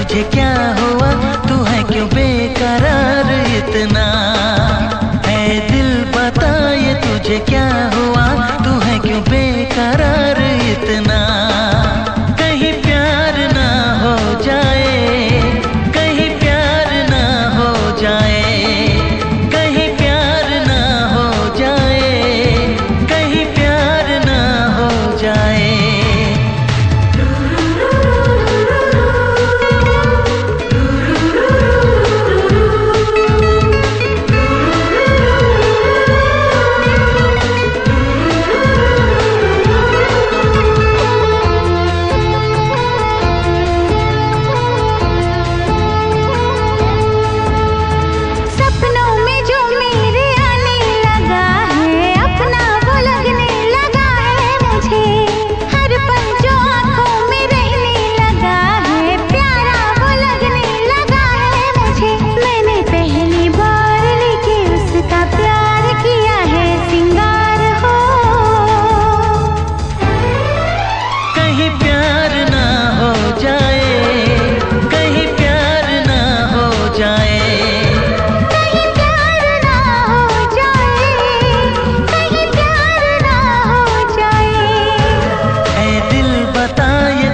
तुझे क्या हुआ, तू है क्यों बेकरार इतना। है दिल बता ये तुझे क्या हुआ, तू है क्यों बेकरार इतना। कहीं प्यार ना हो जाए, कहीं प्यार ना हो जाए, कहीं प्यार ना हो जाए, कहीं प्यार ना हो जाए।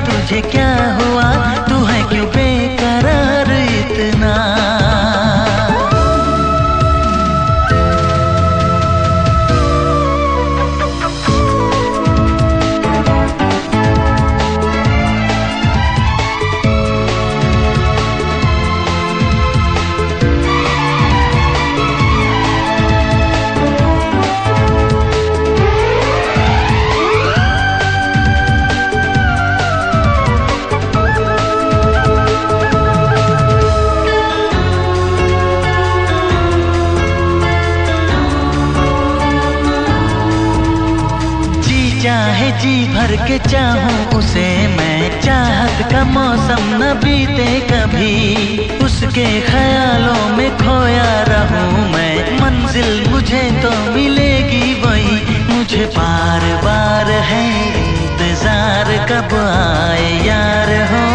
तुझे क्या हुआ, तू है क्यों बेकरार इतना। चाहे जी भर के चाहूं उसे मैं, चाहत का मौसम न बीते कभी, उसके ख्यालों में खोया रहूं मैं। मंजिल मुझे तो मिलेगी वही, मुझे बार बार है इंतजार कब आए यार हो।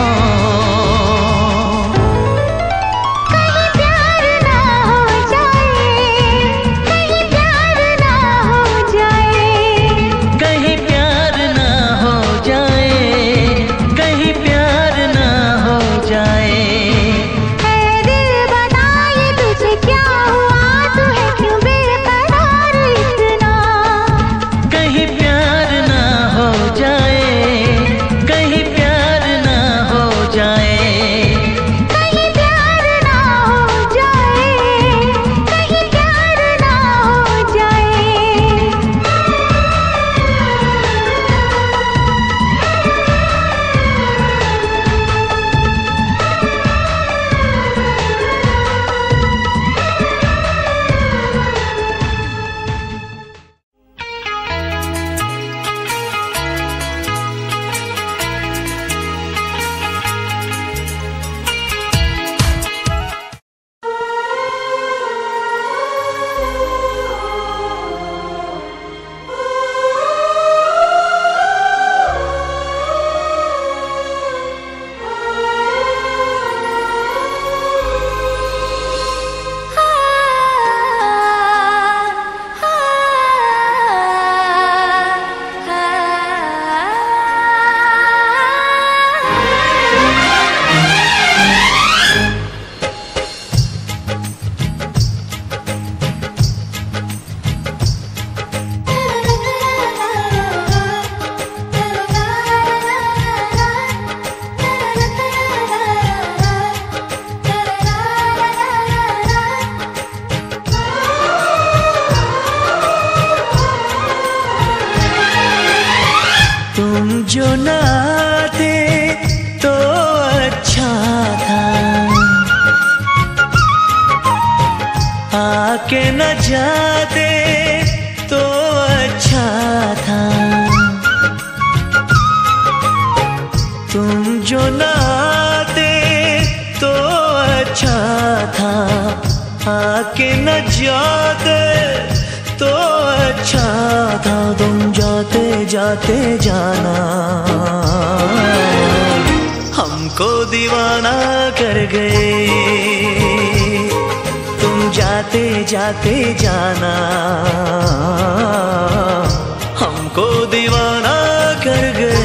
जो न आते तो अच्छा था, आके न जाते तो अच्छा था। तुम जो न आते तो अच्छा था, आके न जाते तो अच्छा था। तुम जाते जाते जाना, हमको दीवाना कर गए। तुम जाते जाते जाना हमको दीवाना कर गए।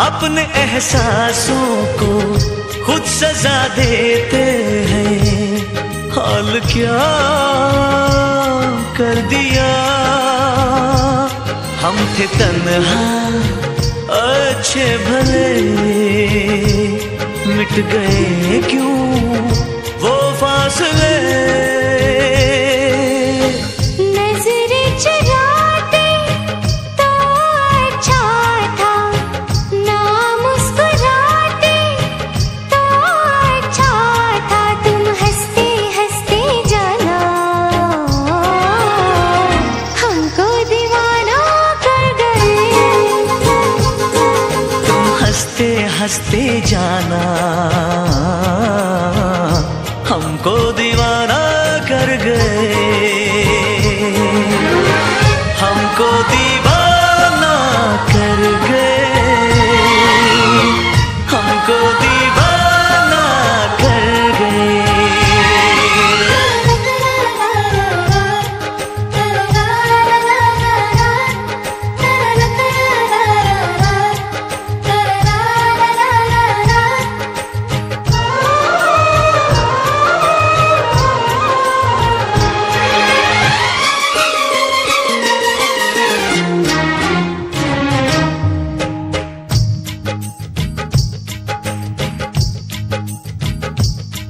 अपने एहसासों को खुद सजा देते हैं, हाल क्या कर दिया। हम थे तन्हा अच्छे भले, मिट गए क्यों वो फासले। हंसते जाना हमको दीवाना कर गए। हमको दीवाना कर गए। हमको दीवाना कर गए।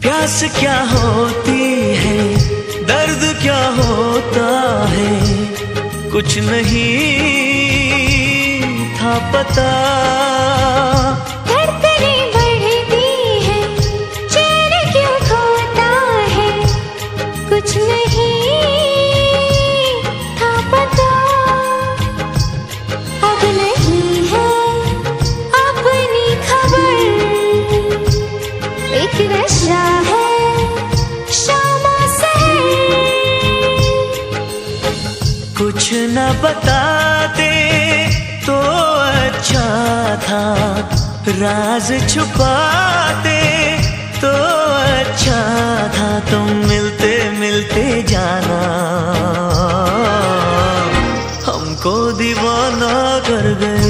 प्यास क्या होती है, दर्द क्या होता है, कुछ नहीं था पता। धड़कनें बढ़ती है, चैन क्यों खोता है, कुछ नहीं था पता। अब नहीं है अपनी खबर, एक नशा है शामा सहर। कुछ न बताते तो अच्छा था, राज छुपाते तो अच्छा था। तुम मिलते मिलते जाना हमको दीवाना कर गए।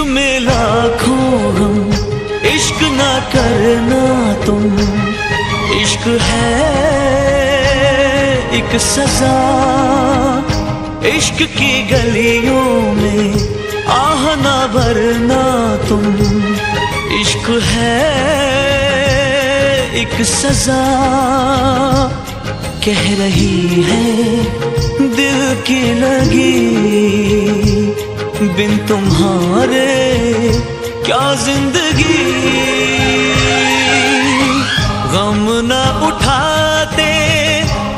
में लाखों हम, इश्क ना करना तुम। इश्क है एक सजा, इश्क की गलियों में आह ना भरना तुम। इश्क है एक सजा, कह रही है दिल की लगी, बिन तुम्हारे क्या जिंदगी। गम ना उठाते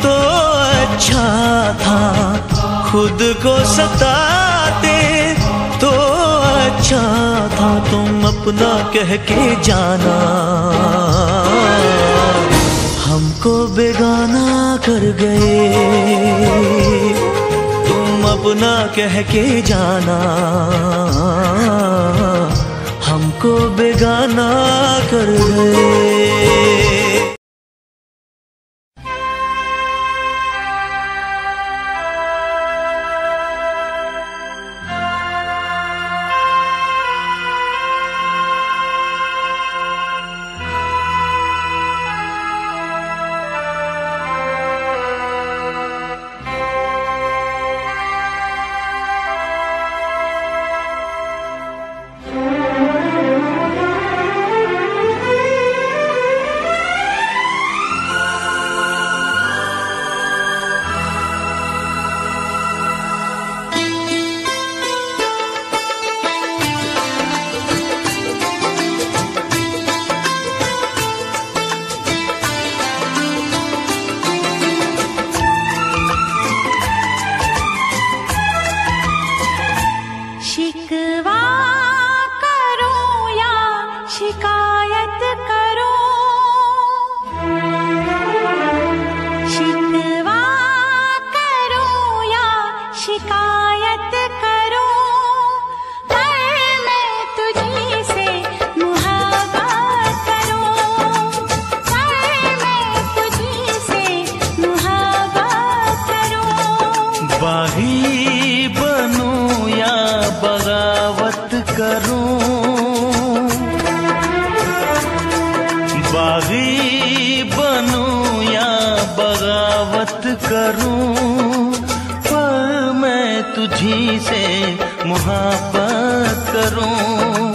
तो अच्छा था, खुद को सताते तो अच्छा था। तुम अपना कह के जाना, हमको बेगाना कर गए। तुम अपना कह के जाना, हमको बेगाना कर गए। बागी बनूं या बगावत करूं, बागी बनूं या बगावत करूं, पर मैं तुझी से मुहब्बत करूं,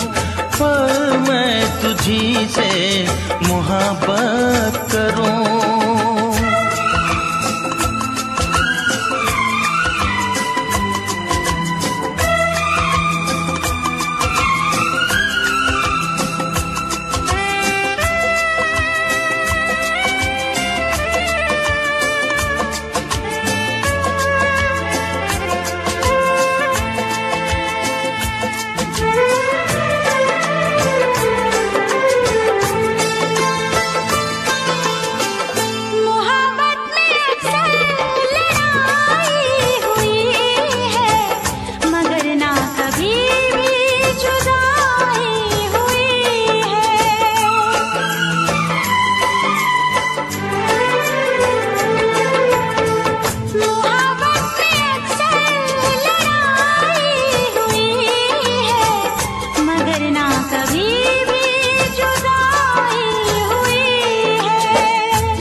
पर मैं तुझी से मुहब्बत करूं।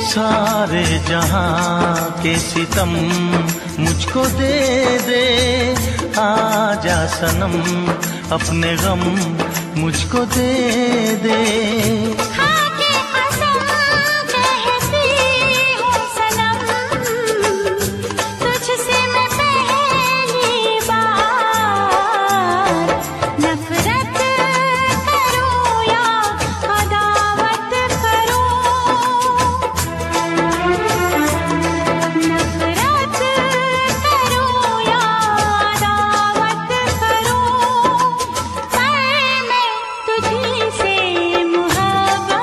सारे जहां के सितम मुझको दे दे, आजा सनम अपने गम मुझको दे दे। तुझी से मुहब्बत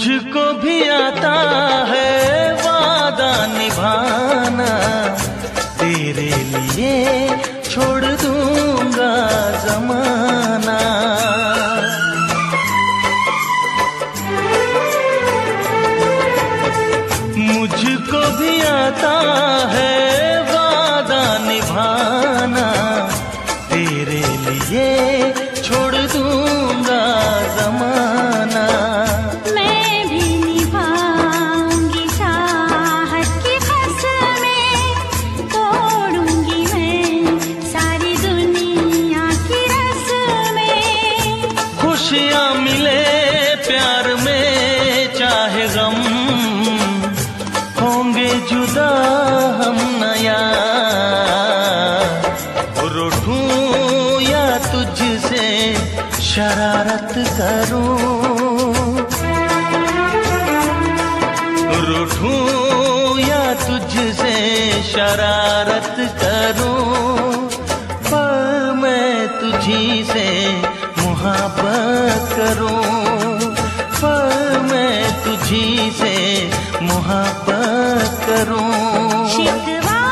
मुझको भी आता है वादा निभाना, तेरे लिए छोड़ दूंगा जमाना। मुझको भी आता है वादा निभाना, तेरे लिए छोड़ दूंगा जमाना। मैं भी निभाऊंगी चाहत की कसमें, तोड़ूंगी मैं सारी दुनिया की रस्में। खुशियाँ मिले प्यार में चाहे गम, होंगे जुदा हम नया। रूठूं या तुझसे शरारत करूं, रूठूं या तुझसे शरारत करूं, पर मैं तुझी से मुहब्बत करूं, पर मैं तुझी से मुहब्बत करूं। शिकवा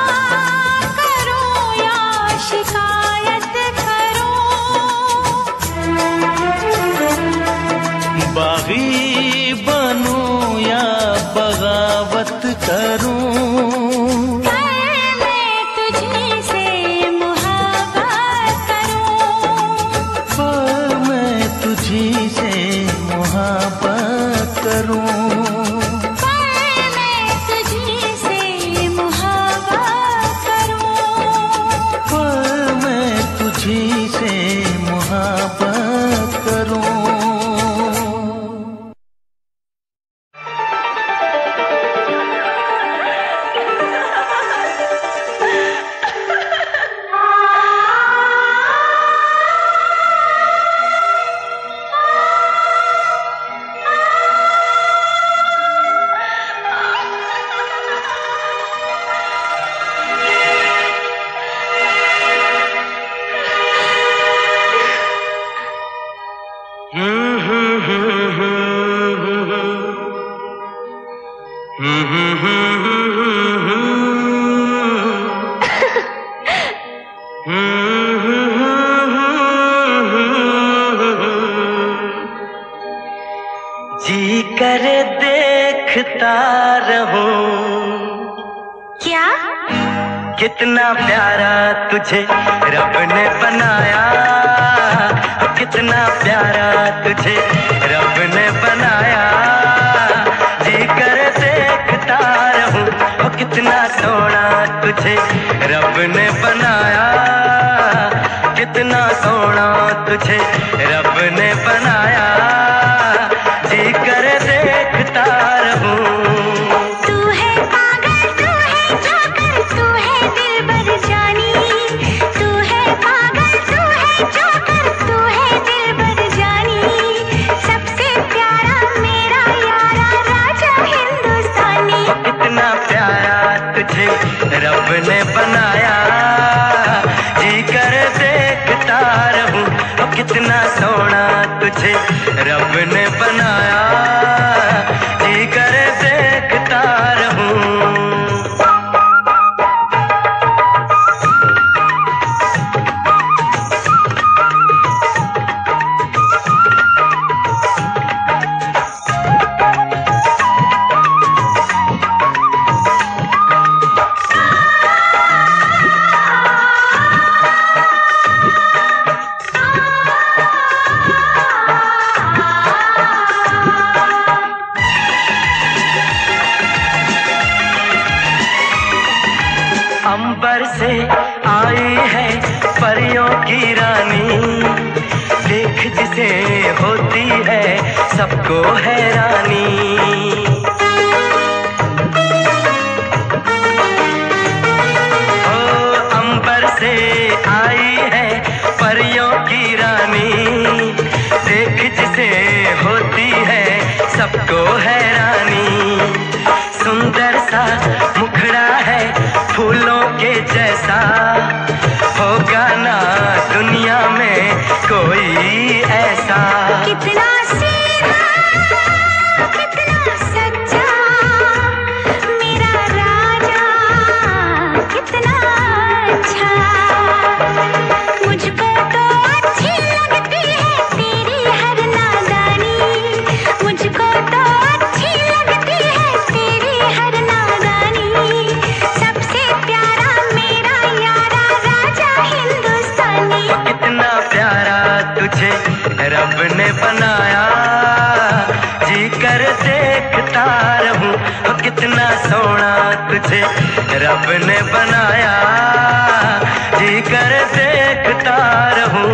करूं या शिकायत करूं, बागी बनूं या बगावत करूं, मैं तुझी से मुहब्बत करूं, पर मैं तुझी से मुहब्बत करूं। मैं तुझी से मुहब्बत करूं, पर मैं तुझी से मुहब्बत करूं। जी करे देखता रहूं, क्या कितना प्यारा तुझे रब ने बनाया, कितना प्यारा तुझे रब ने बनाया। जी करे देखता रहूं, ओ कितना सोना तुझे रब ने बनाया, कितना सोना तुझे रब ने बनाया। जी करे देखता रहूं। तू है पागल, तू है जोकर, तू है दिलबर जानी। तू है पागल, तू है जोकर, तू है दिलबर जानी। सबसे प्यारा मेरा यारा राजा हिंदुस्तानी। कितना प्यारा तुझे रब ने बनाया, जी कर देखता रहूं। कितना सोना तुझे रब ने बनाया, जी कर देखता रहूं। अंबर से आई है परियों की रानी, देख जिसे होती है सबको हैरानी। ओ अंबर से आई है परियों की रानी, देख जिसे होती है सबको हैरानी। सुंदर सा मुखड़ा है फूलों के जैसा, होगा ना दुनिया में कोई ऐसा। कितना सीधा, कितना तुझे रब ने बनाया, जी कर देखता रहूं।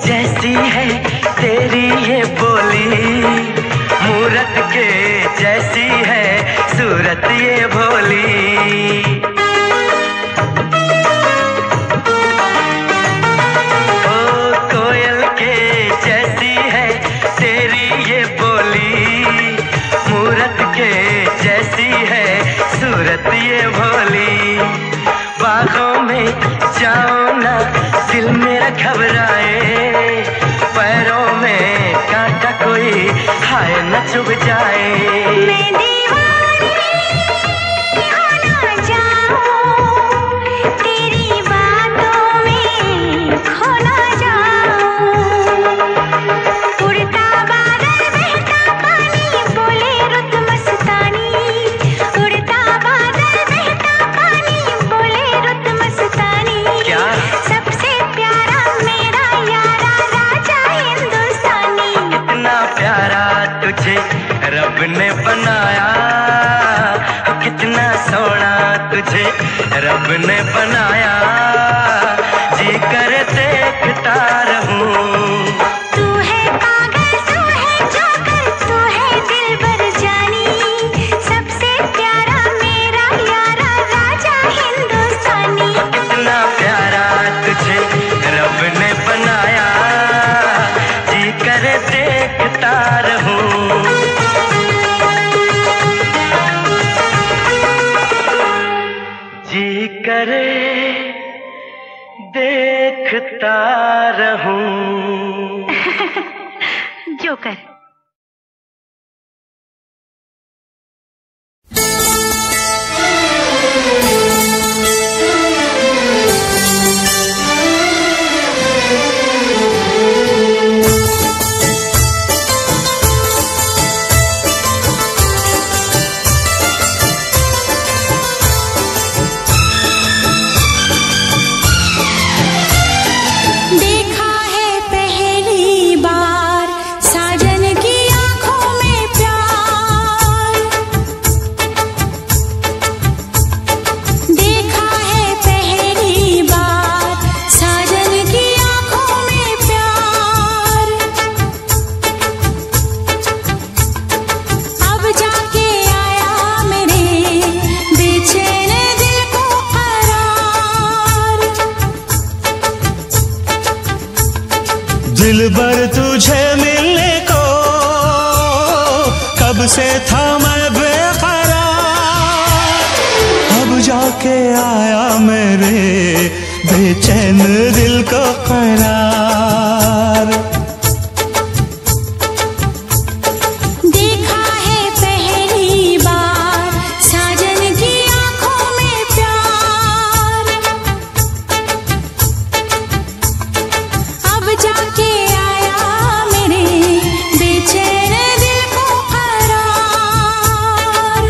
जैसी है तेरी ये बोली, मूरत के जैसी है सूरत ये भोली। ओ कोयल के जैसी है तेरी ये बोली, मूरत के जैसी है सूरत ये भोली। बागों में जाओ ना दिल मेरा घबराए, पैरों में कांटा कोई हाय न चुभ जाए। मैं दीवानी हो ना जाऊं, तेरी बातों में खो ना जाऊं। उड़ता बादल बहता पानी बोले रुत मस्तानी, उड़ता बादल बहता पानी बोले रुत मस्तानी। क्या सबसे प्यारा मेरा यारा राजा हिंदुस्तानी। कितना प्यारा तुझे रब ने बनाया, कितना सोना तुझे रब ने बनाया, जी कर देखता रहूं। तू है पागल तू है जोकर तू है दिलबर जानी, सबसे प्यारा मेरा यारा राजा हिंदुस्तानी। कितना प्यारा तुझे रब ने बनाया, जी कर देखता रहूं। जी करे देखता रहूं। जोकर। देखा है पहली बार साजन की आंखों में प्यार, देखा है पहली बार साजन की आंखों में प्यार। अब जाके आया मेरे बेचैन दिल को करार। दिलबर तुझे मिलने को कब से था मैं बेकरार, अब जाके आया मेरे बेचैन दिल को करार। देखा है पहली बार साजन की आंखों में प्यार, अब जाके आया मेरे बेचैन दिल को करार।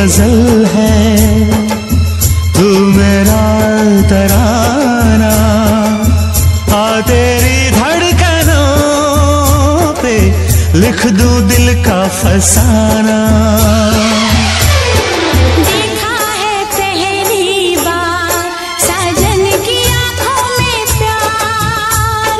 गजल है, तू मेरा तराना, आ तेरी धड़कनों पे लिख दूं दिल का फसाना। देखा है पहली बार साजन की आंखों में प्यार,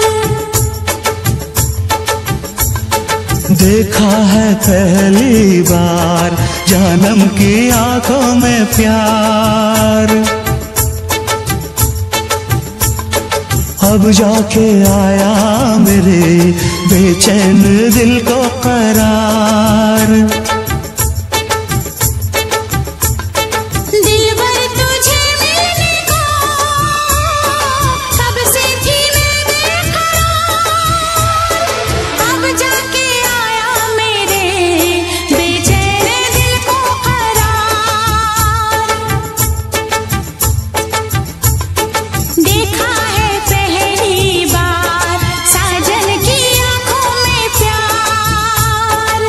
देखा है पहली बार जानम की आंखों में प्यार। अब जाके आया मेरे बेचैन दिल को करार। दिलबर तुझे मिलने को कब से थी मैं बेकरार, अब जाके आया मेरे बेचैन दिल को करार। देखा है पहली बार साजन की आंखों में प्यार।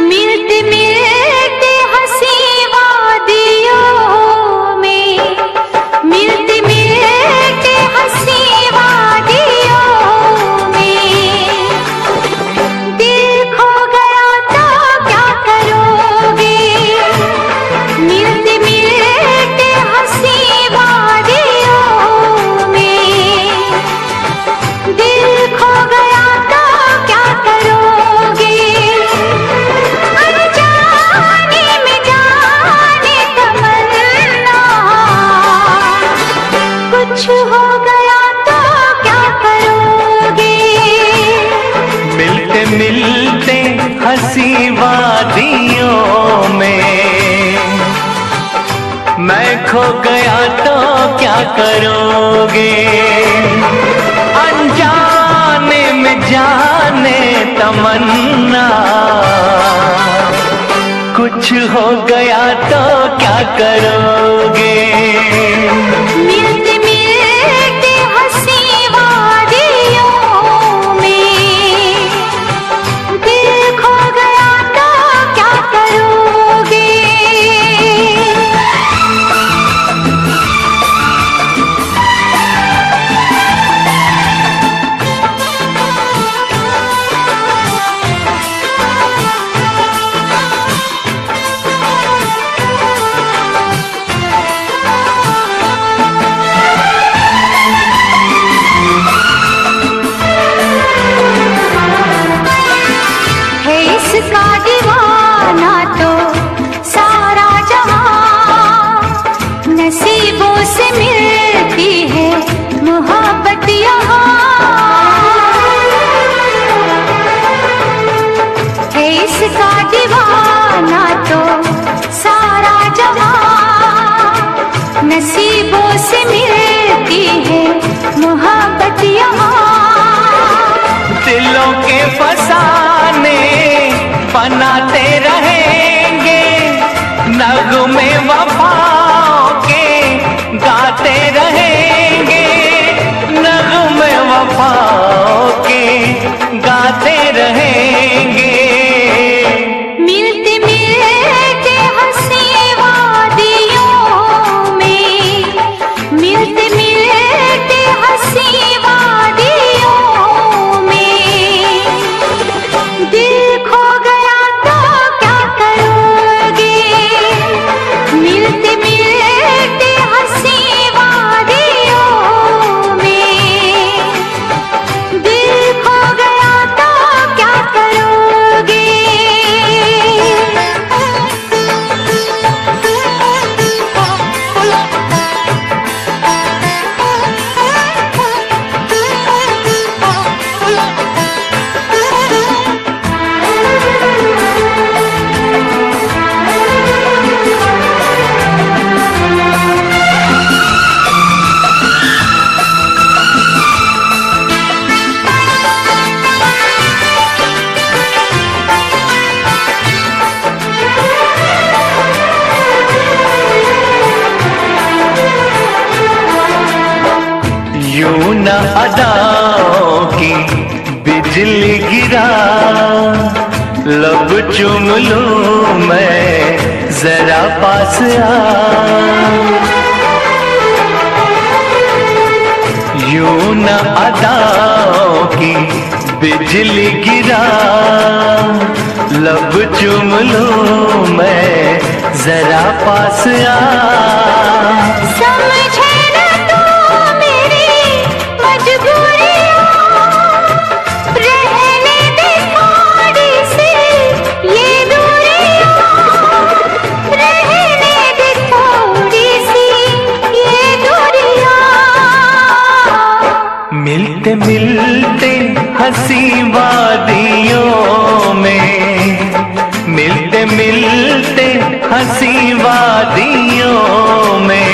मिलते मिलते हंसी वादियों में, मिलते मिलते हंसी वादियों में, दिल खो गया तो क्या करोगे। मिलते मिलते हंसी वादियों में, दिल खो गया तो क्या करोगे। अनजाने में जाने तमन्ना, कुछ हो गया तो क्या करोगे। मिलते मिलते हंसी वादियों में, मैं खो गया तो क्या करोगे। अनजाने में जाने तमन्ना, कुछ हो गया तो क्या करोगे। मिलते मिलते हंसी वादियों में, दिल खो गया तो क्या करोगे। न अदाओं की बिजली गिरा, लब चूम लूं मैं जरा पास आ। यूं न अदाओं की बिजली गिरा, लब चूम लूं मैं जरा पास आ। समझे न तू मेरी मजबूरियां, रहने दे थोड़ी सी ये दूरियां, रहने दे थोड़ी सी ये दूरियां। मिलते मिलते हंसी वादियों में, मिलते मिलते हंसी वादियों में,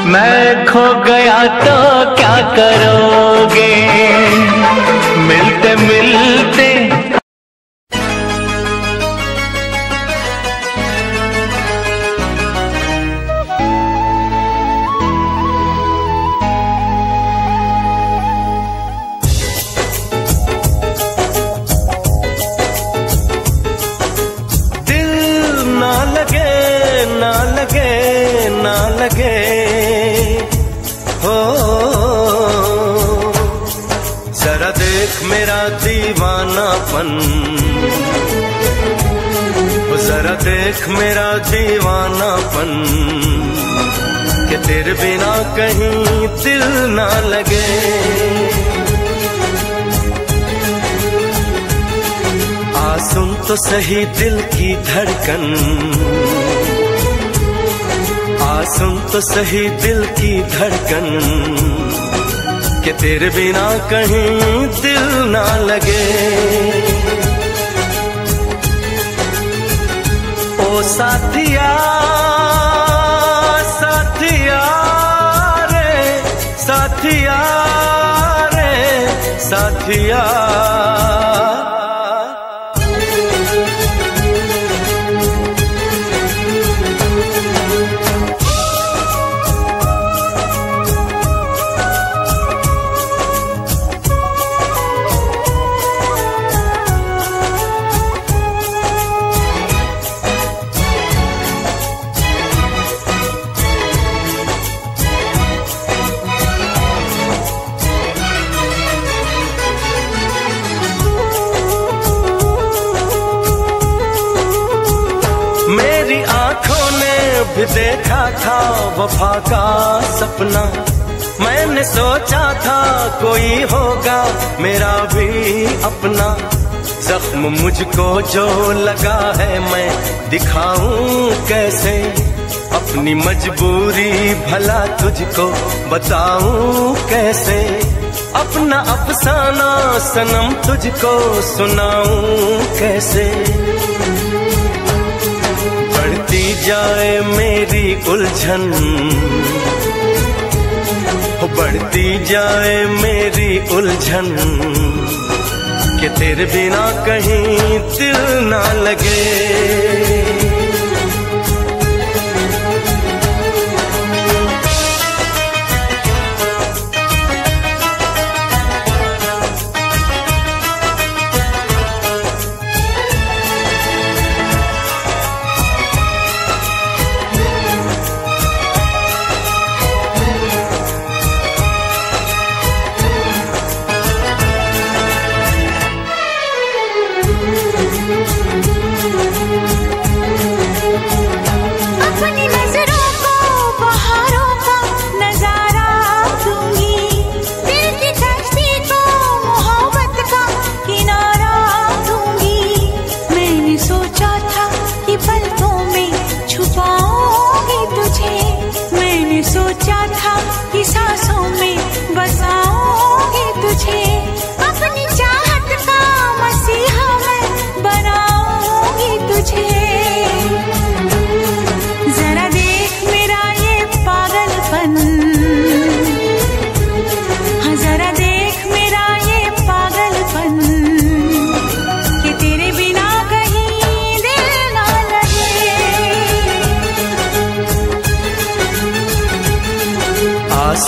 मैं खो गया तो क्या करोगे? मिलते मिलते हो, जरा देख मेरा दीवानापन, जरा देख मेरा दीवानापन, कि तेरे बिना कहीं दिल ना लगे। आ सुन तो सही दिल की धड़कन, सुन तो सही दिल की धड़कन, कि तेरे बिना कहीं दिल ना लगे। ओ साथिया साथिया रे, साथिया रे साथिया। मेरी आंखों ने भी देखा था वफा का सपना, मैंने सोचा था कोई होगा मेरा भी अपना। जख्म मुझको जो लगा है मैं दिखाऊं कैसे, अपनी मजबूरी भला तुझको बताऊं कैसे। अपना अफसाना सनम तुझको सुनाऊं कैसे। बढ़ती जाए मेरी उलझन, बढ़ती जाए मेरी उलझन, कि तेरे बिना कहीं दिल ना लगे।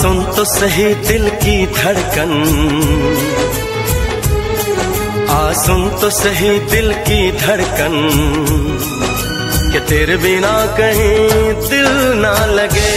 सुन तो सही दिल की धड़कन, आ सुन तो सही दिल की धड़कन, कि तेरे बिना कहीं दिल ना लगे।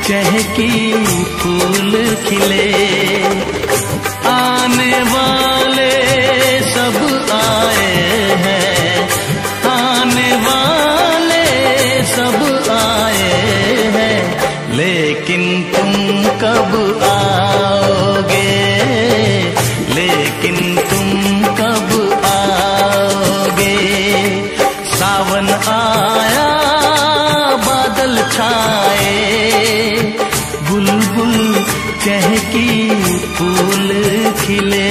चहकी फूल खिले, आने वाले सब आए हैं, आने वाले सब आए हैं, लेकिन तुम कब आओगे, लेकिन तुम कब आओगे। सावन आया बादल छाए, बुलबुल चहकी फूल खिले।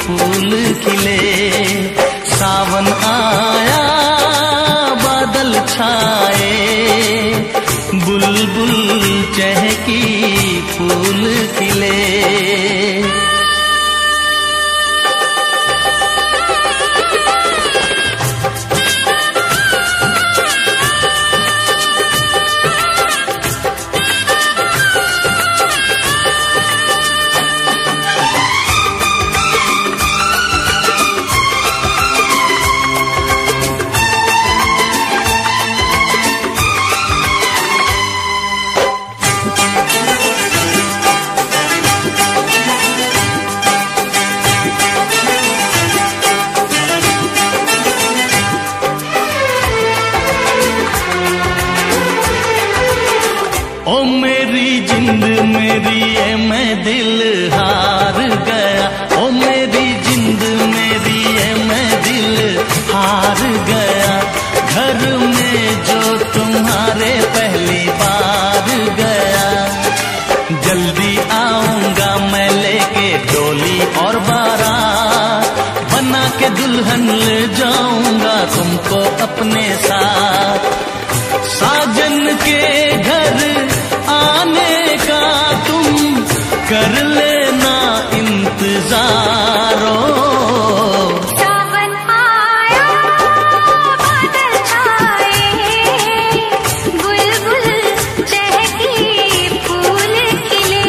फूल खिले, सावन आया बादल छाए, बुलबुल चहकी फूल खिले। ओ मेरी जिंद मेरी ये मैं दिल हार गया, ओ मेरी जिंद मेरी ये मैं दिल हार गया। घर में जो तुम्हारे पहली बार गया, जल्दी आऊंगा मैं लेके डोली और बारात, बना के दुल्हन ले जाऊंगा तुमको अपने साथ। साजन के घर आने का तुम कर लेना इंतजारो। सावन आया बादल छाए, बुलबुल चहकी फूल खिले।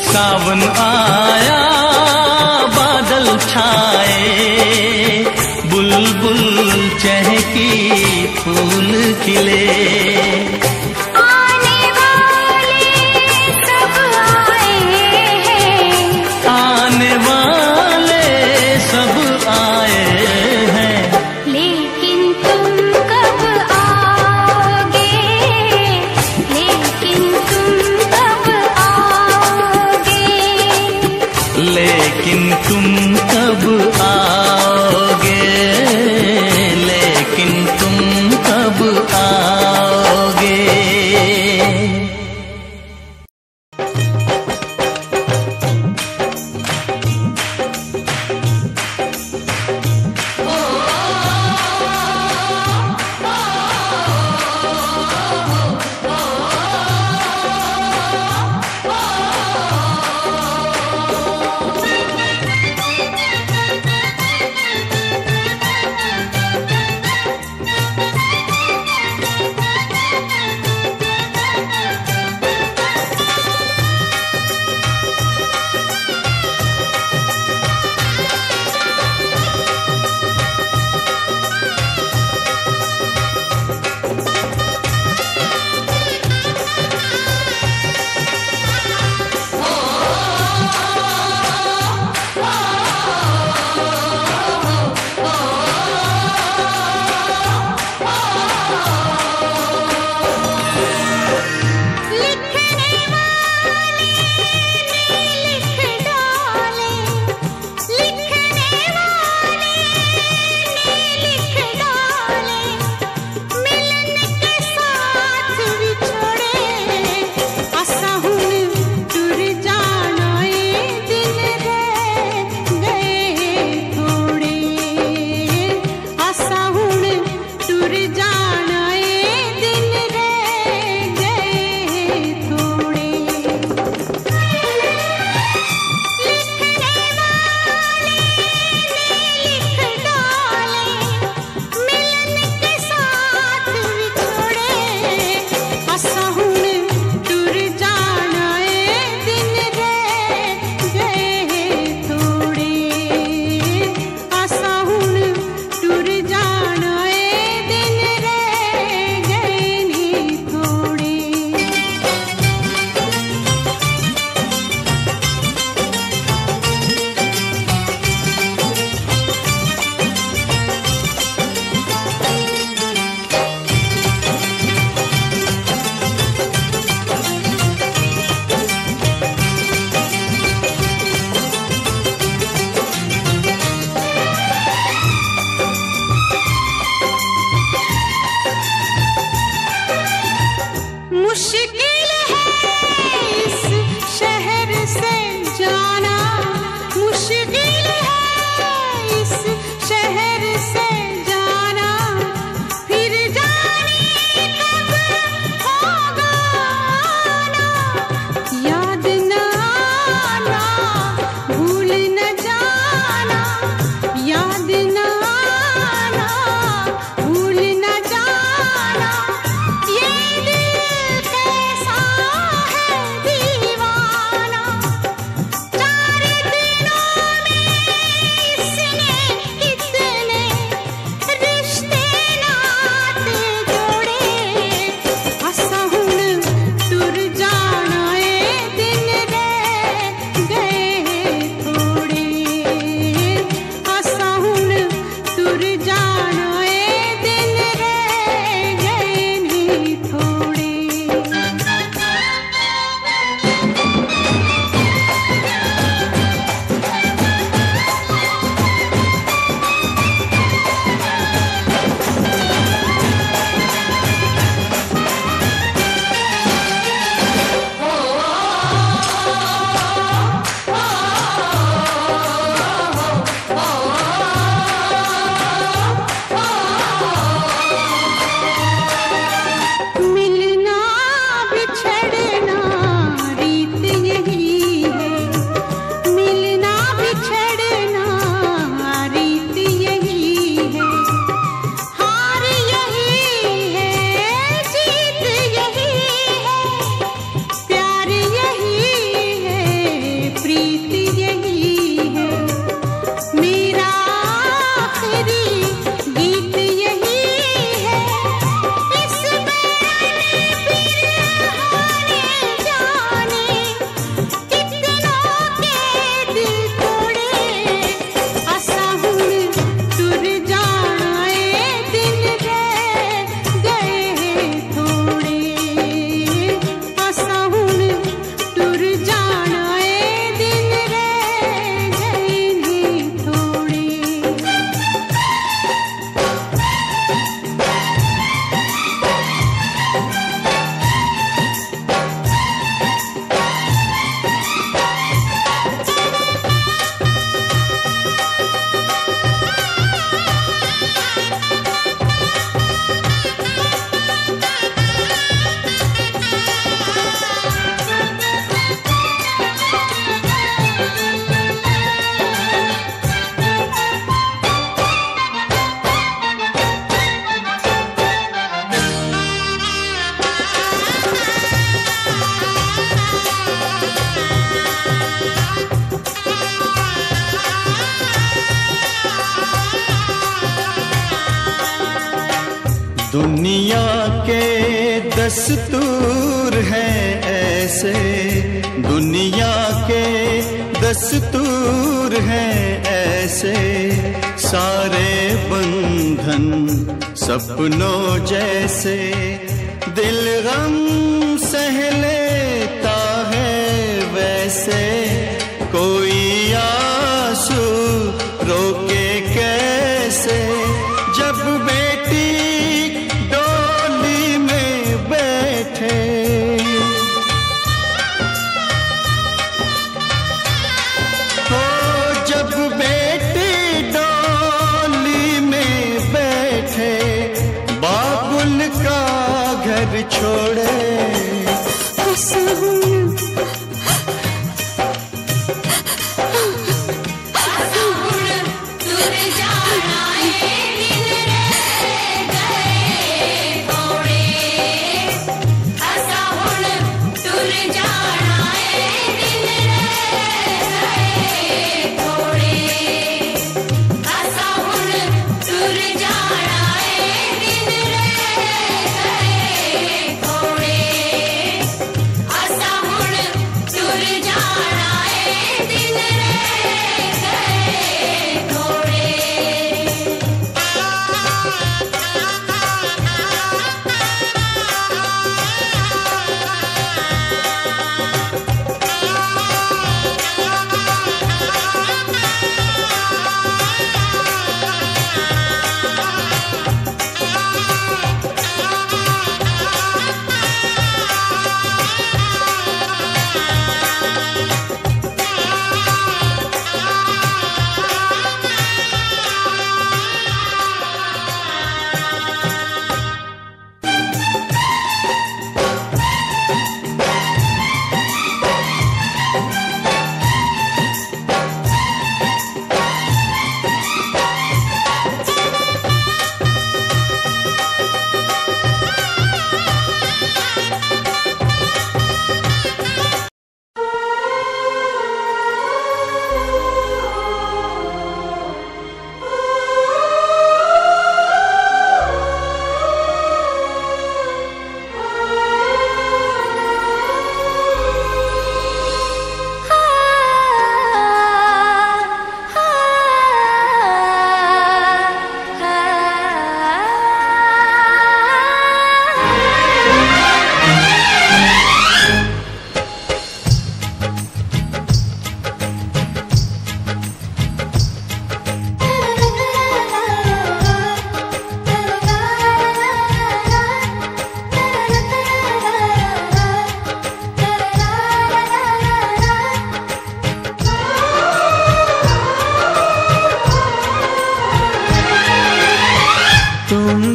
सावन आया बादल छाए, बुलबुल चहकी फूल खिले। आने वाले सब आए हैं, आने वाले सब आए हैं, लेकिन तुम कब आओगे, लेकिन तुम कब आओगे। लेकिन तुम कब आओगे, लेकिन तुम कब आओगे। दुनिया के दस्तूर हैं ऐसे, दुनिया के दस्तूर हैं ऐसे, सारे बंधन सपनों जैसे, दिल गम सह लेता है वैसे, कोई आंसू रोके कैसे, जब बेटी डोली में बैठे, हो जब बेटी डोली में बैठे, बाबुल का घर छोड़े,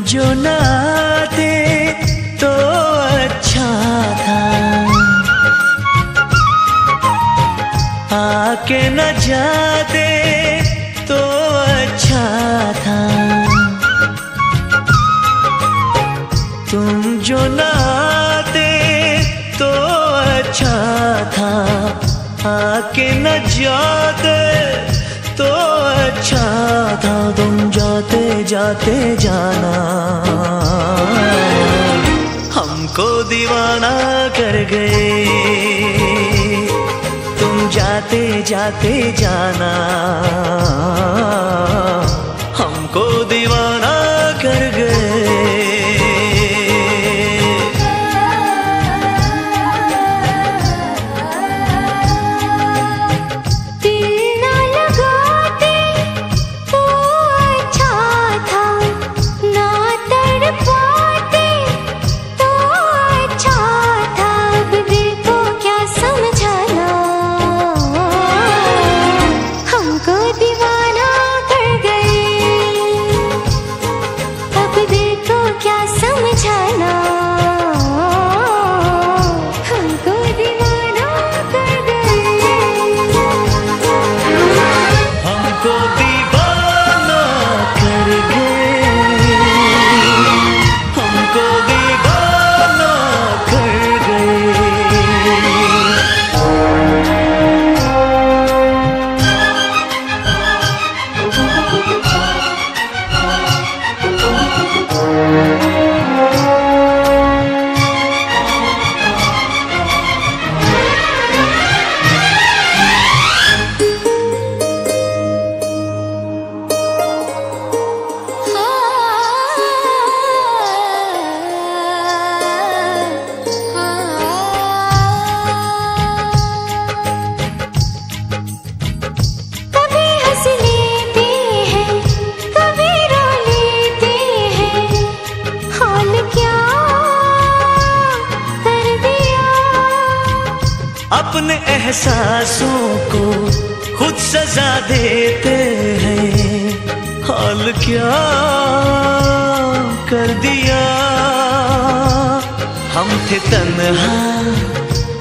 जो ना आते तो अच्छा था, आके न जाते तो अच्छा था, तुम जो ना आते तो अच्छा था, आके न जाते तो अच्छा था, तुम जाते जाते जाना हमको दीवाना कर गए, तुम जाते जाते जाना हमको दीवाना कर गए। क्या अपने एहसासों को खुद सजा देते हैं। हाल क्या कर दिया, हम थे तन्हा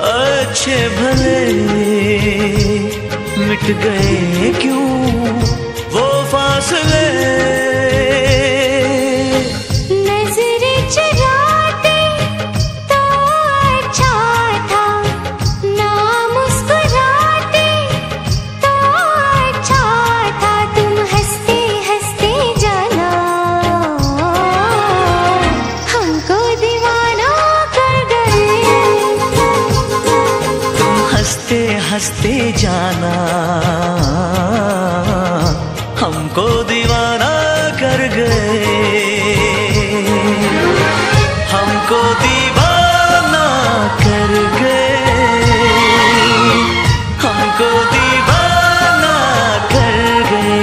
अच्छे भले, मिट गए क्यों वो फासले। नजरें चुराते तो अच्छा था, ना मुस्कुराते तो अच्छा था। तुम हंसते हंसते जाना हमको दीवाना कर गए। तुम हंसते हंसते जाना हमको दीवाना कर गए, हमको दीवाना कर गए, हमको दीवाना कर गए।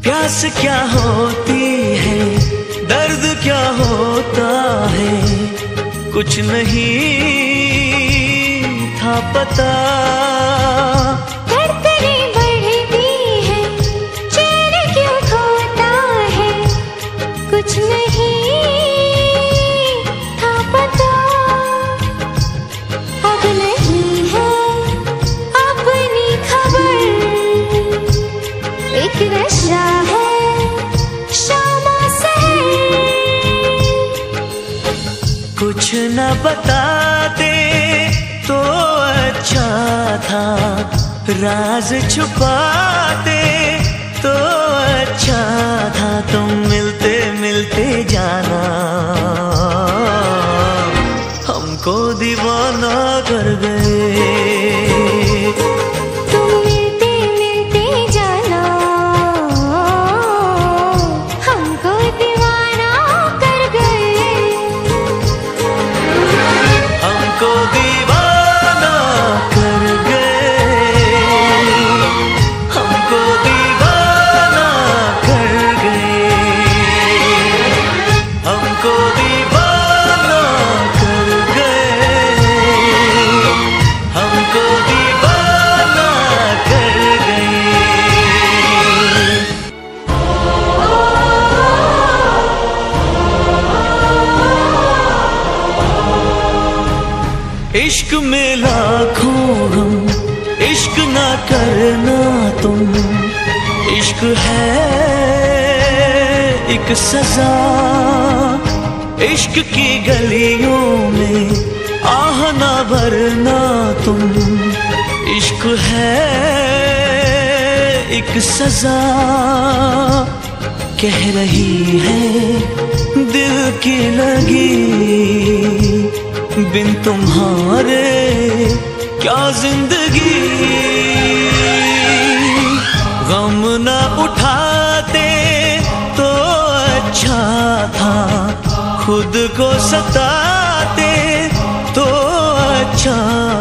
प्यास क्या होती है, दर्द क्या होता है, कुछ नहीं था पता। धड़कनें बढ़ती है, चैन क्यों खोता है, कुछ नहीं था पता। अब नहीं है अपनी खबर, एक नशा है शामा सहर। कुछ न बताते तो अच्छा था, राज छुपाते तो अच्छा था। तुम मिलते मिलते जाना हमको दीवाना कर गए। तुम मिलते मिलते जाना हमको दीवाना कर गए। हमको दीवाना कर गए, हमको दीवाना कर गए, हमको दीवाना कर गए, हमको दीवाना कर गए। इश्क में लाखों हम, इश्क ना करना तुम। इश्क है एक सजा, इश्क की गलियों में आह ना भरना तुम। इश्क है एक सजा, कह रही है दिल की लगी, बिन तुम्हारे क्या जिंदगी। गम न उठाते तो अच्छा था, खुद को सताते तो अच्छा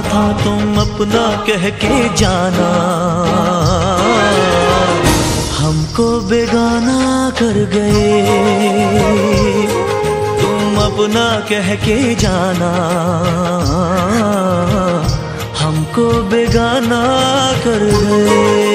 था। तुम अपना कह के जाना हमको बेगाना कर गए। तुम अपना कह के जाना हमको बेगाना कर गए।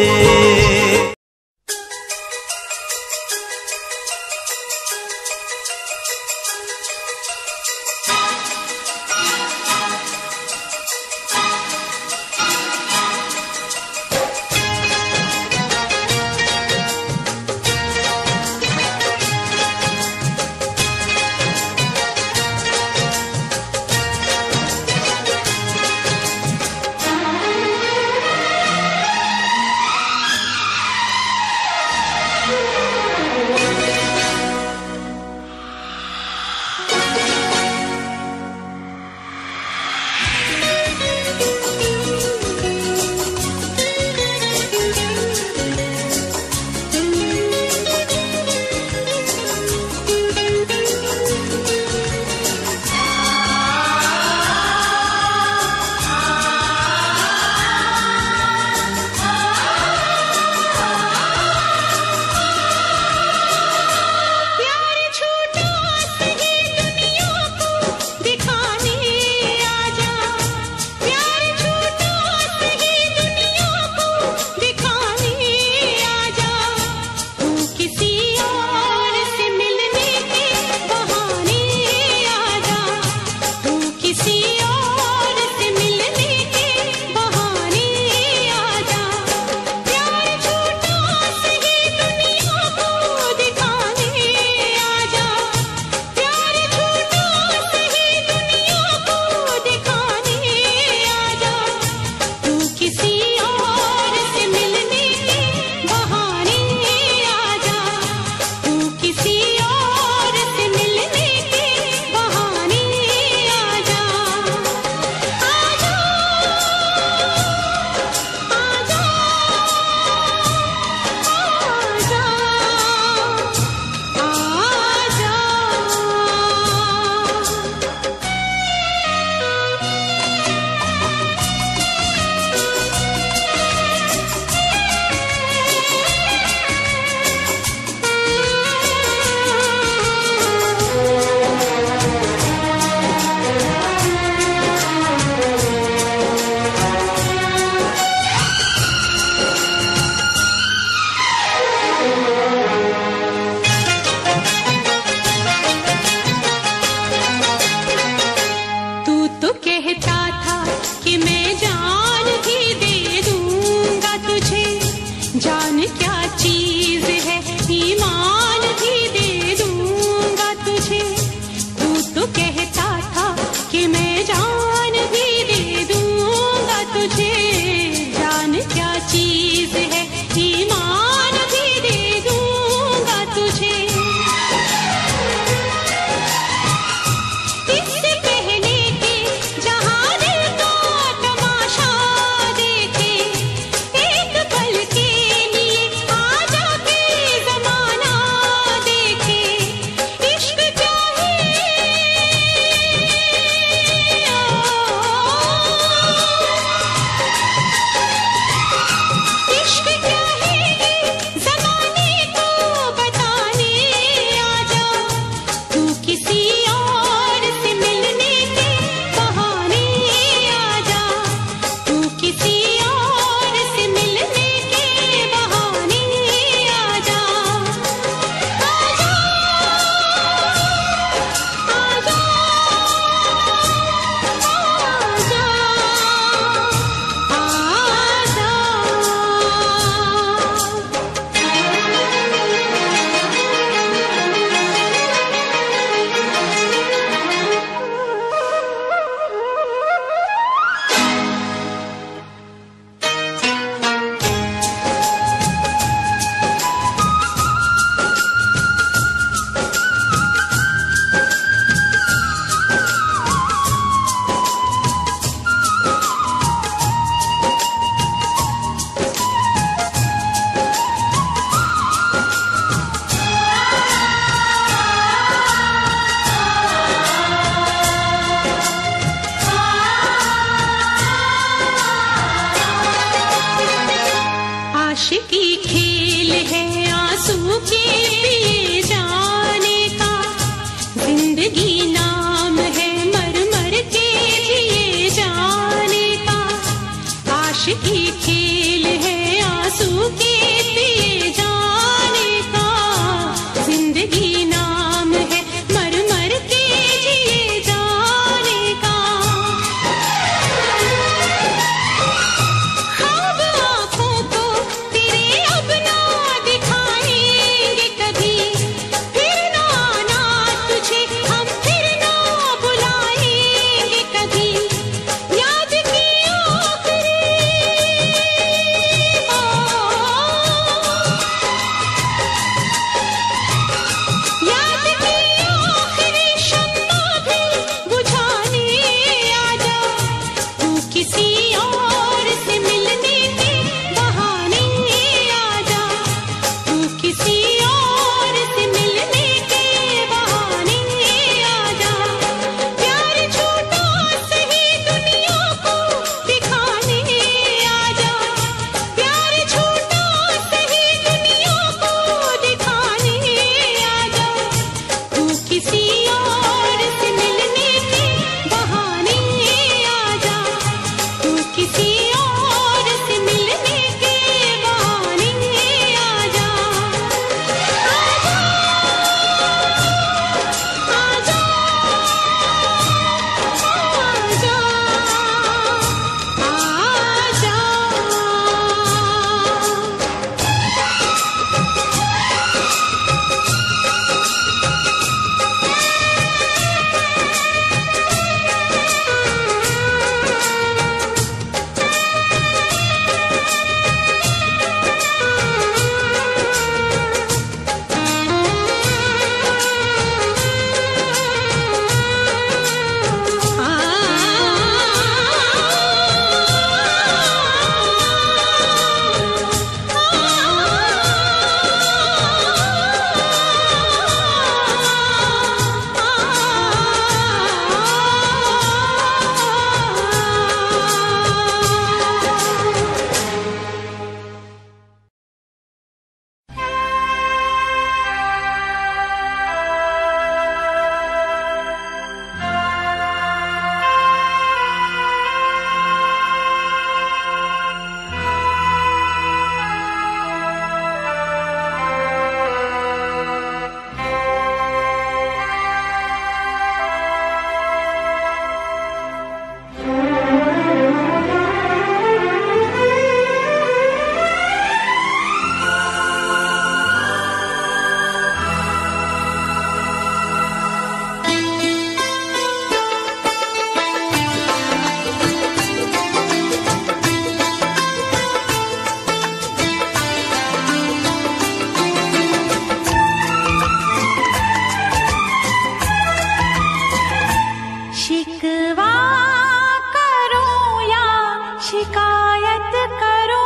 शिकायत करो,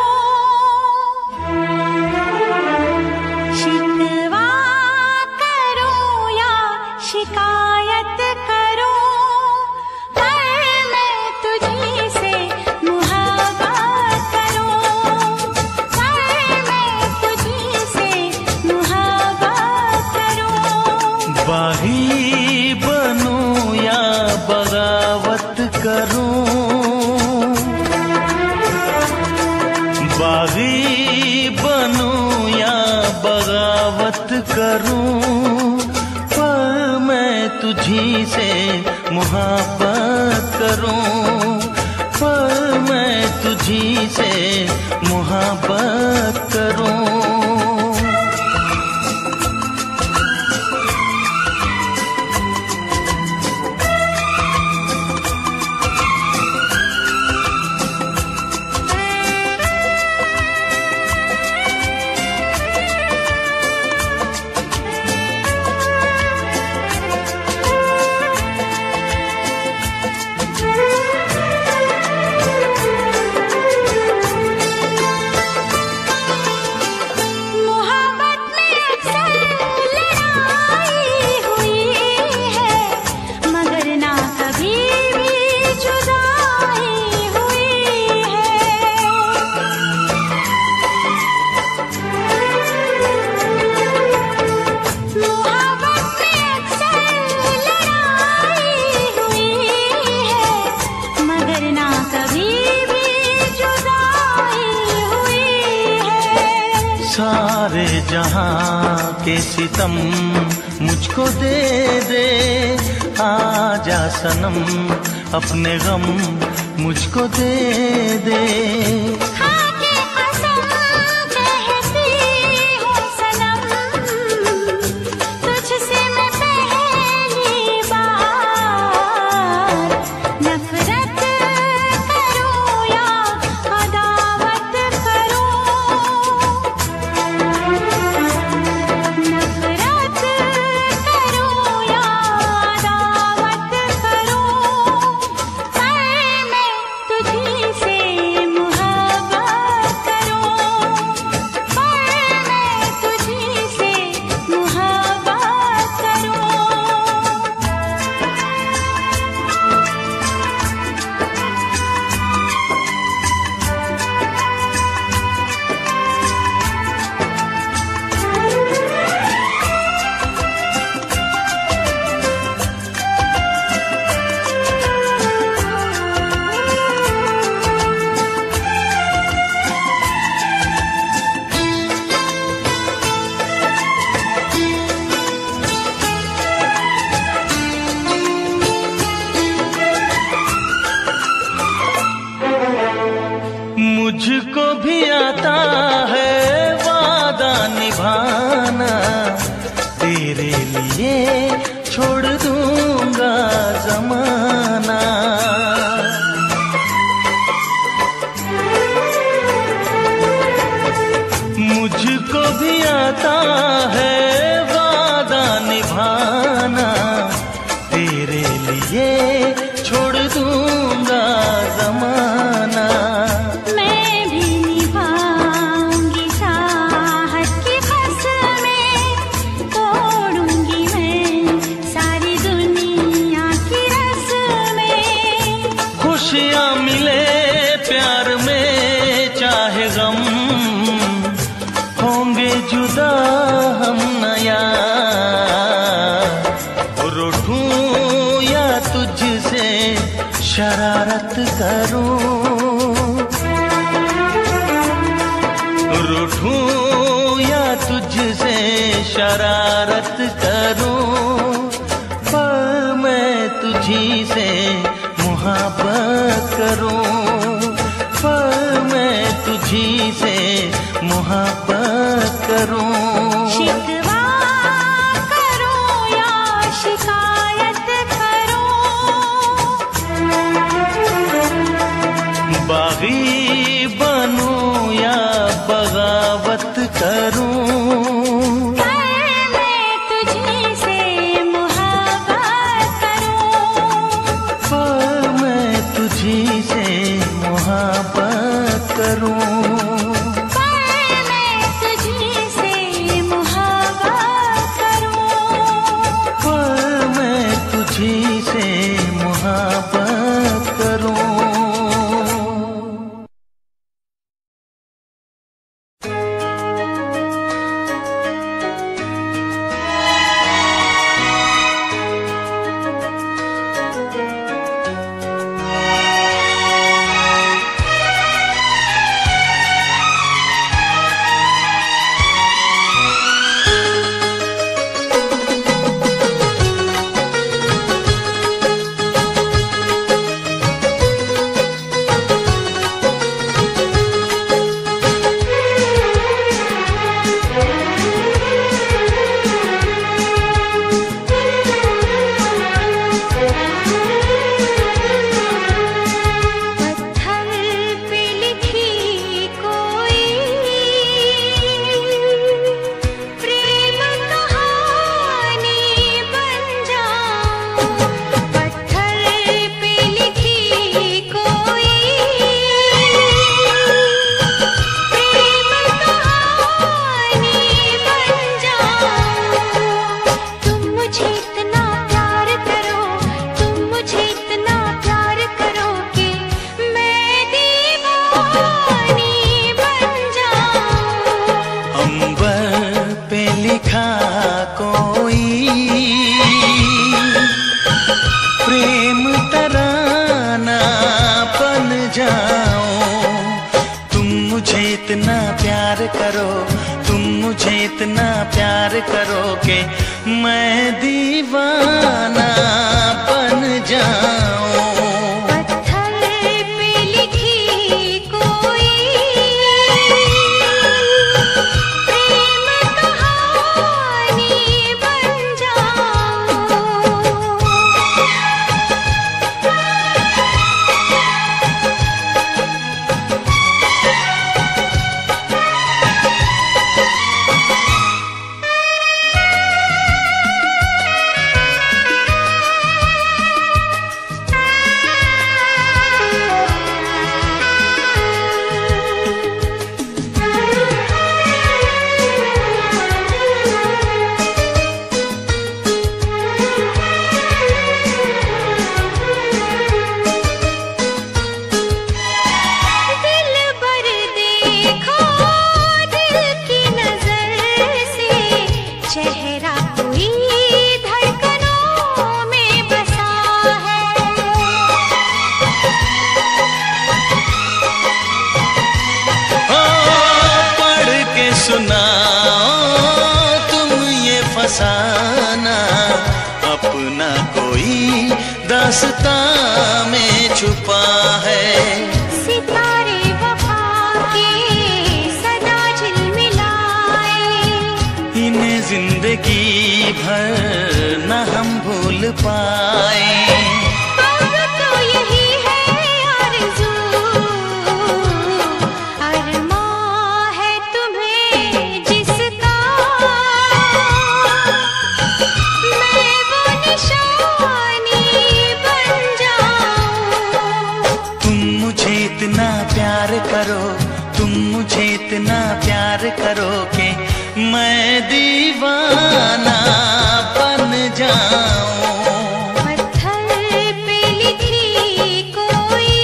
शिकवा करो या शिकायत करो, पर मैं तुझी से मुहब्बत करूं, पर मैं तुझी से मुहब्बत करूं। बागी बनूं या बगावत करूं, बागी बनूं या बगावत करूं, पर मैं तुझी से मुहब्बत करूं, पर मैं तुझी से मुहब्बत करूं। सारे जहां के सितम मुझको दे दे, आजा सनम अपने गम मुझको दे दे। मुझको भी आता है वादा निभाना, तेरे लिए छोड़ दूंगा जमाना। मुझको भी आता है वादा निभाना, तेरे लिए छोड़ दूंगा जमाना। खुशियाँ मिले प्यार में चाहे गम, होंगे जुदा हम नया। रूठूं या तुझसे शरारत करूं, रूठूं या तुझसे शरारत करूं, पर मैं तुझी से मुहब्बत करूं, पर मैं तुझी से मुहब्बत करूं। शिकवा करो या शिकायत करो, बागी बनूं या बगावत करूं, पर मैं तुझी से मुहब्बत करूं, पर मैं तुझी से मुहब्बत करूं। मैं तुझसे मोहब्बत करूं। मैं तुझी से मोहब्बत करूं। करो, तुम मुझे इतना प्यार करो कि मैं दीवाना बन जाऊं। पत्थर पे लिखी कोई प्रेम कहानी बन जाऊं। फसाना अपना कोई दास्तां में छुपा है। सितारे वफा के सदा झिलमिलाए, इन्हें जिंदगी भर न हम भूल पाए। अब तो यही है आरज़ू, अरमां है तुम्हें जिसका, मैं वो निशानी बन जाऊं। तुम मुझे इतना प्यार करो, तुम मुझे इतना प्यार करो कि मैं दीवाना बन जाऊं। पत्थर पे लिखी कोई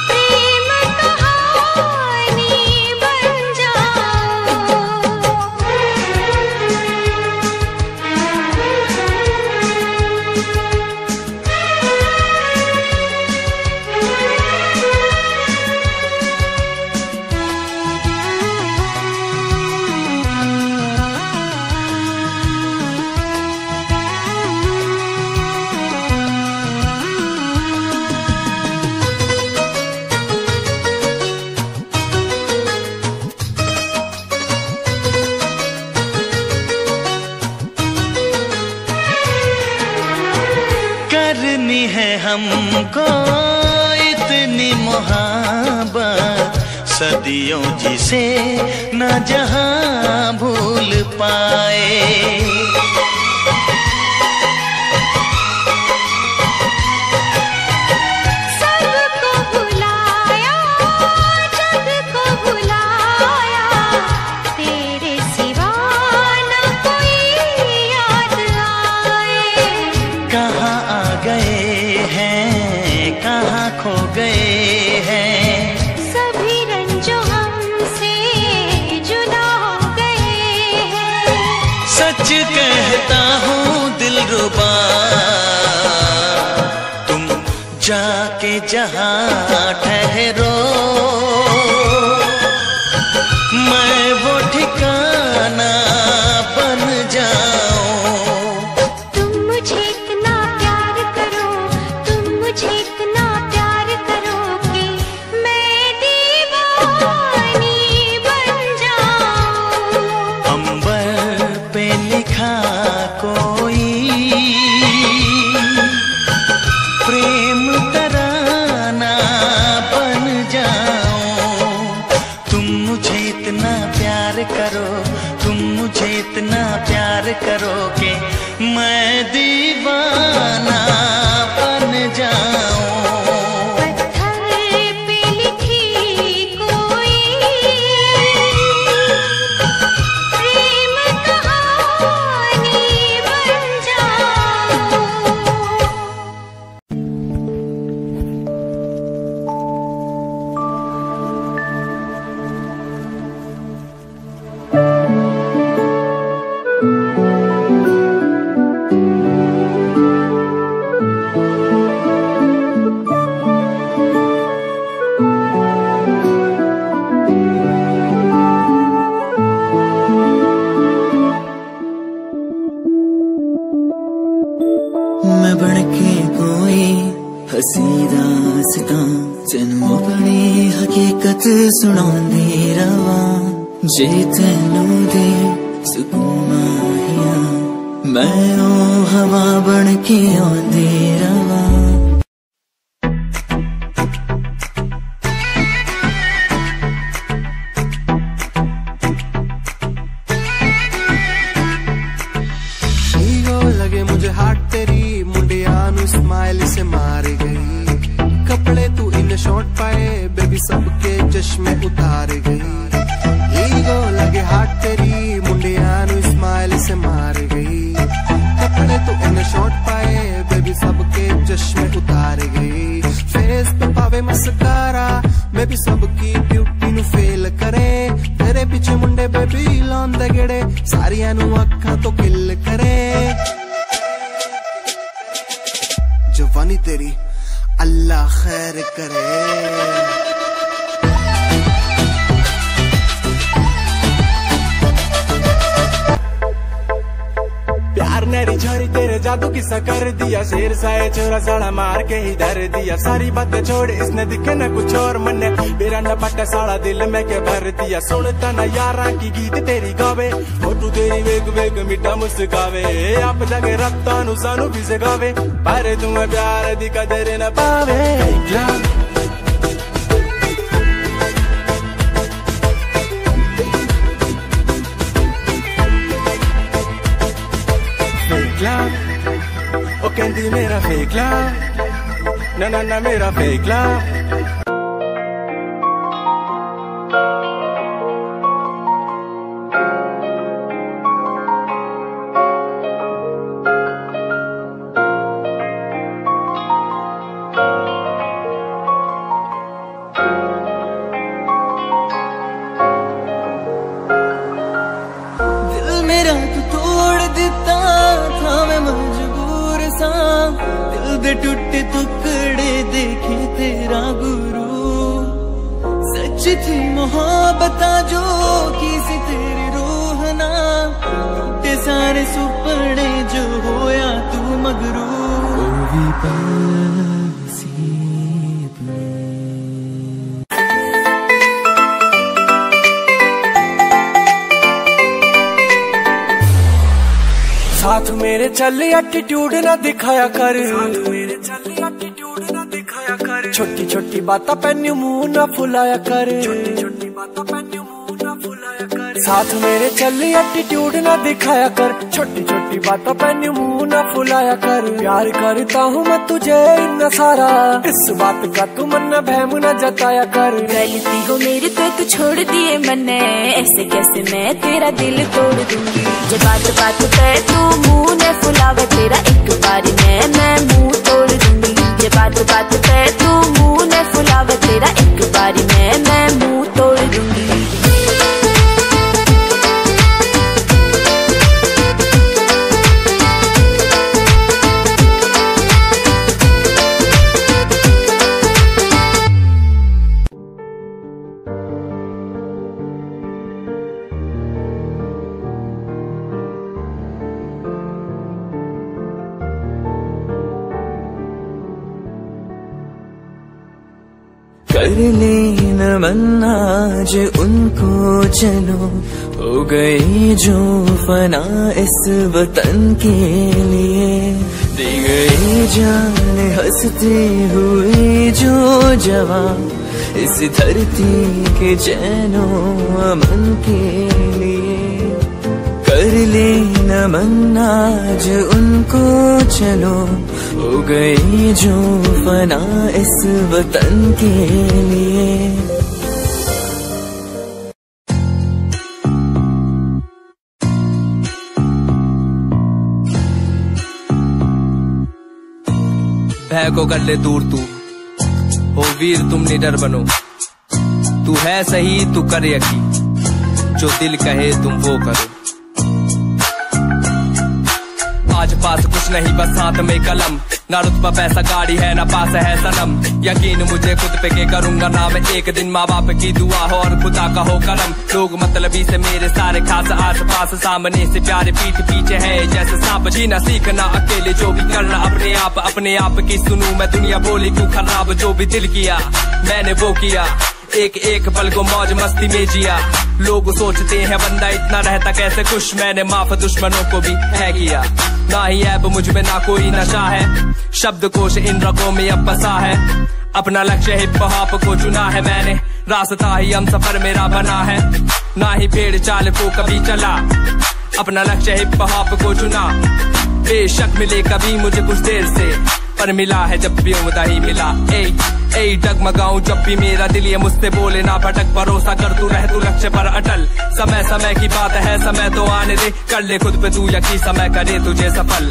प्रेम कहानी बन जाऊं। करनी है हमको इतनी मोहब्बत, सदियों जिसे न जहां भूल पाए। सबको भुला जाके जहाँ ठहरो मैं वो ठिकाना बन जाऊं। तुम मुझे इतना प्यार करो, तुम मुझे इतना प्यार करो कि मैं दीवानी बन जाऊं। अंबर पे लिखा कोई प्रेम तराना बन जाऊं। तुम मुझे इतना प्यार करो, तुम मुझे इतना प्यार करो कि मैं दीवाना बन जाऊं। पत्थर पे लिखी कोई प्रेम कहानी बन जाऊं। मैं बनके कोई हसी दास्तां तेनू अपनी हकीकत सुनांदी रवा। जे तेनू दे सुकून माहिया मैं ओ हवा बनके आंदी रवा। लगे मुझे हाट तेरी मुंडिया नु स्माइल से मार गई। कपड़े तू इन शॉर्ट पाए बेबी सबके चश्मे उतार गई। ईगो लगे हाट तेरी मुंडिया नु स्माइल से मार गई। कपड़े तू इन शॉर्ट पाए बेबी सबके चश्मे उतार गई। फेस पे पावे मस्कारा मैं भी सबकी ब्यूटी नु फेल करे। तेरे पीछे मुंडे बेबी लौंदे गेड़े सारियां नु अखा तो किल करे। जवानी तेरी अल्लाह खैर करे। प्यार नेरी झरी तेरे जादू किस्सा कर दिया। शेर साए छोरा साड़ा मार के ही धर दिया। सारी बातें छोड़ इसने दिखे न कुछ और मन मेरा न पटा साड़ा दिल में के भर दिया। सुनता न यारा की गीत तेरी गावे फोटू तेरी वेग वेग मिठा मुस्कावे। आप जगे रत्ता नु सानू भी से गावे पर तुम्हें प्यार दी कदर न पावे। ओ कहती मेरा फेक ला ना ना ना मेरा फेक ला। दिल मेरा तू तोड़ दिता था मैं मजबूर सा। दिल दे टूटे टुकड़े देखे तेरा गुरु। सच थी मोहब्बत जो की सी तेरी रूह ना। टूटे सारे सुपने जो होया तू मगरू। साथ मेरे चल एटीट्यूड ना दिखाया कर। छोटी छोटी बातें पे न्यू मुंह ना फुलाया कर। साथ मेरे चल एटीट्यूड ना दिखाया कर। छोटी छोटी बातों पे न्यू मुंह ना फुलाया कर। प्यार करता हूँ मैं तुझे इतना सारा इस बात का तू मन बहम न जताया कर। गलती हो मेरी तो तू छोड़ दिए मन्ने ऐसे कैसे मैं तेरा दिल तोड़ दूंगी। जब बात बात पे तू मुंह ने फुलावे तेरा एक बारी मैं मुंह तोड़ दूंगी। जब बात बात पे तू मुंह ने फुलावे तेरा एक बारी मैं मुंह तोड़ दूंगी। कर ले नमन आज उनको चलो, हो गई जो फना इस वतन के लिए, दी गई जान हंसते हुए जो जवान इस धरती के चैनो अमन के लिए। कर ले नमन आज उनको चलो, हो गई जो फना इस वतन के लिए। भय को कर ले दूर तू, हो वीर तुम निडर बनो, तू है सही तू कर यकीन, जो दिल कहे तुम वो करो। आज पास कुछ नहीं बस हाथ में कलम, ना रुतबा पैसा गाड़ी है ना पास है सनम, यकीन मुझे खुद पे के करूंगा ना मैं एक दिन, माँ बाप की दुआ हो और खुदा का हो करम। लोग मतलबी से मेरे सारे खास आस पास, सामने से प्यारे पीठ पीछे है जैसे सांप। जीना सीखना अकेले जो भी करना अपने आप की सुनूं मैं दुनिया, बोली क्यों खराब जो भी दिल किया मैंने वो किया, एक एक पल को मौज मस्ती में जिया। लोग सोचते हैं बंदा इतना रहता कैसे खुश, मैंने माफ दुश्मनों को भी है किया। ना ही ऐब मुझ में ना कोई नशा है, शब्दकोश इन रगों में अब बसा है। अपना लक्ष्य हिप हॉप को चुना है मैंने, रास्ता ही हम सफर मेरा बना है। ना ही पेड़ चाल को कभी चला, अपना लक्ष्य हिप हॉप को चुना। बेशक मिले कभी मुझे कुछ देर से, पर मिला है जब भी उम्दा ही मिला। ए डगमगाऊं जब भी मेरा दिल ये मुझसे बोले ना भटक, भरोसा कर तू रह तू लक्ष्य पर अटल। समय समय की बात है समय तो आने दे, कर ले खुद पे तू यकीन समय करे तुझे सफल।